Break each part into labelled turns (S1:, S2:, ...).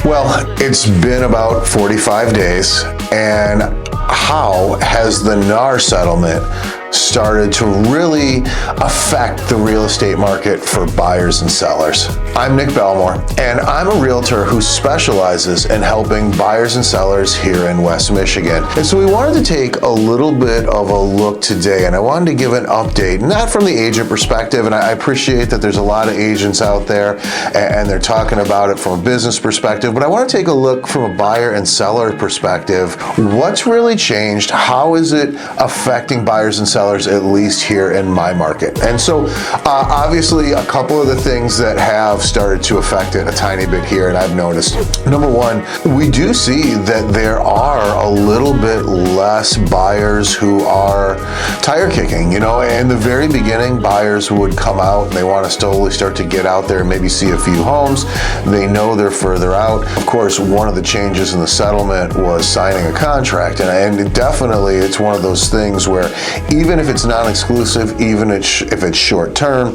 S1: Well, it's been about 45 days, and how has the NAR settlement started to really affect the real estate market for buyers and sellers? I'm Nick Belmore, and I'm a realtor who specializes in helping buyers and sellers here in West Michigan. And so we wanted to take a little bit of a look today, and I wanted to give an update, not from the agent perspective, and I appreciate that there's a lot of agents out there and they're talking about it from a business perspective, but I want to take a look from a buyer and seller perspective. What's really changed? How is it affecting buyers and sellers, at least here in my market? And so obviously a couple of the things that have started to affect it a tiny bit here, and I've noticed. Number one, we do see that there are a little bit less buyers who are tire kicking. You know, in the very beginning, buyers would come out and they want to slowly start to get out there and maybe see a few homes. They know they're further out. Of course, one of the changes in the settlement was signing a contract, and definitely it's one of those things where even if it's non-exclusive, even if it's short term,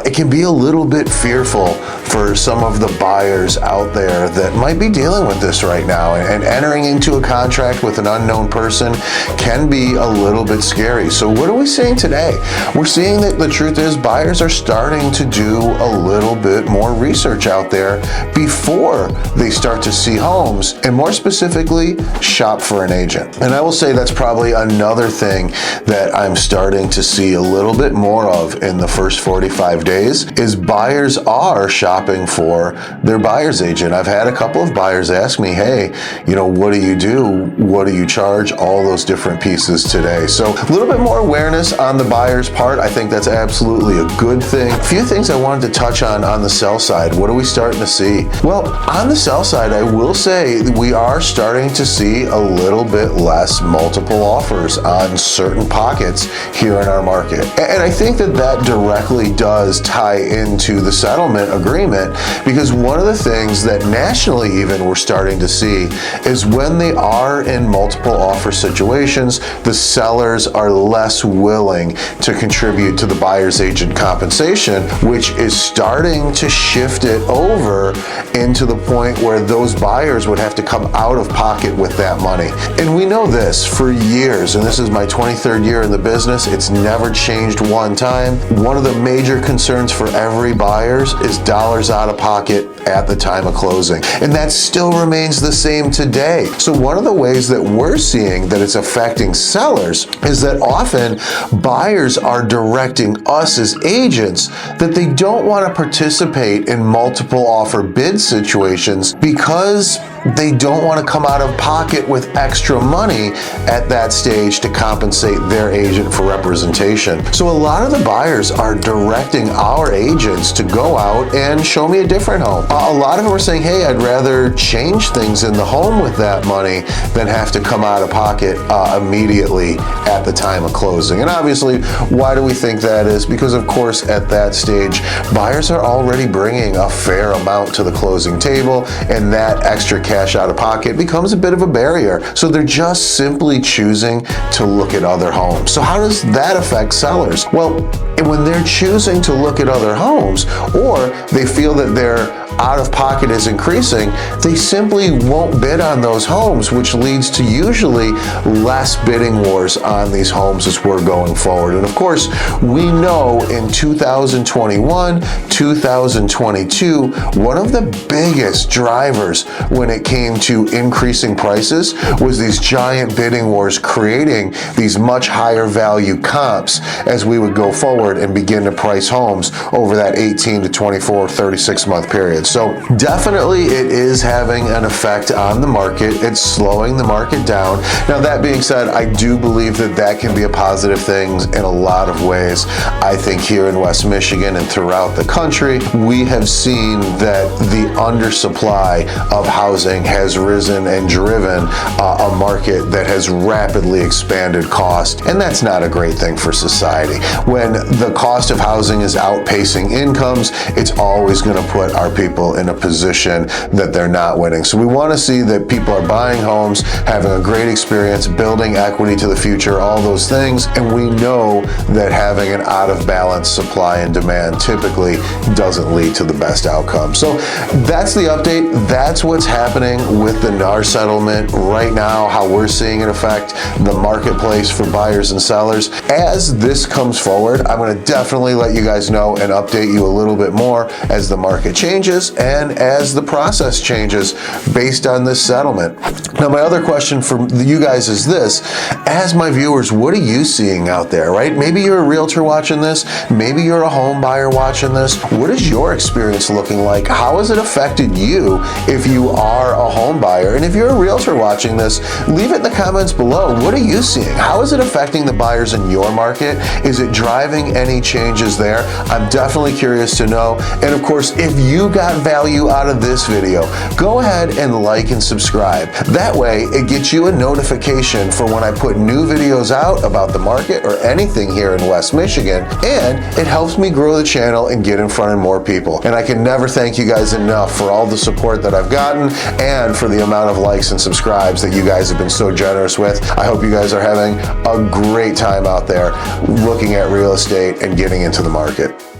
S1: it can be a little bit fearful for some of the buyers out there that might be dealing with this right now, and entering into a contract with an unknown person can be a little bit scary. So what are we seeing today? We're seeing that the truth is buyers are starting to do a little bit more research out there before they start to see homes, and more specifically, shop for an agent. And I will say that's probably another thing that I'm starting to see a little bit more of in the first 45 days is buyers are shopping for their buyer's agent. I've had a couple of buyers ask me, hey, you know, what do you do? What do you charge? All those different pieces today. So a little bit more awareness on the buyer's part. I think that's absolutely a good thing. A few things I wanted to touch on the sell side. What are we starting to see? Well, on the sell side, I will say we are starting to see a little bit less multiple offers on certain pockets here in our market. And I think that that directly does tie into the settlement agreement, because one of the things that nationally even we're starting to see is when they are in multiple offer situations, the sellers are less willing to contribute to the buyer's agent compensation, which is starting to shift it over into the point where those buyers would have to come out of pocket with that money. And we know this for years, and this is my 23rd year in the business. It's never changed one time. One of the major concerns for every buyers is dollars out of pocket at the time of closing. And that still remains the same today. So one of the ways that we're seeing that it's affecting sellers is that often buyers are directing us as agents that they don't want to participate in multiple offer bid situations because they don't want to come out of pocket with extra money at that stage to compensate their agent for representation. So a lot of the buyers are directing our agents to go out and show me a different home. A lot of them are saying, hey, I'd rather change things in the home with that money than have to come out of pocket immediately at the time of closing. And obviously, why do we think that is? Because of course, at that stage, buyers are already bringing a fair amount to the closing table, and that extra cash out of pocket becomes a bit of a barrier. So they're just simply choosing to look at other homes. So how does that affect sellers? Well, when they're choosing to look at other homes, or they feel that their out of pocket is increasing, they simply won't bid on those homes, which leads to usually less bidding wars on these homes as we're going forward. And of course, we know in 2021, 2022, one of the biggest drivers when it came to increasing prices was these giant bidding wars, creating these much higher value comps as we would go forward and begin to price homes over that 18 to 24, 36 month period. So definitely it is having an effect on the market. It's slowing the market down. Now, that being said, I do believe that that can be a positive thing in a lot of ways. I think here in West Michigan and throughout the country, we have seen that the undersupply of housing has risen and driven a market that has rapidly expanded cost, and that's not a great thing for society. When the cost of housing is outpacing incomes, it's always going to put our people people in a position that they're not winning. So we want to see that people are buying homes, having a great experience, building equity to the future, all those things. And we know that having an out of balance supply and demand typically doesn't lead to the best outcome. So that's the update. That's what's happening with the NAR settlement right now, how we're seeing it affect the marketplace for buyers and sellers. As this comes forward, I'm going to definitely let you guys know and update you a little bit more as the market changes and as the process changes based on this settlement. Now, my other question for you guys is this: as my viewers, what are you seeing out there, right? Maybe you're a realtor watching this, maybe you're a home buyer watching this. What is your experience looking like? How has it affected you if you are a home buyer? And if you're a realtor watching this, leave it in the comments below. What are you seeing? How is it affecting the buyers in your market? Is it driving any changes there? I'm definitely curious to know. And of course, if you got value out of this video, go ahead and like and subscribe. That way, it gets you a notification for when I put new videos out about the market or anything here in West Michigan, and it helps me grow the channel and get in front of more people. And I can never thank you guys enough for all the support that I've gotten and for the amount of likes and subscribes that you guys have been so generous with. I hope you guys are having a great time out there looking at real estate and getting into the market.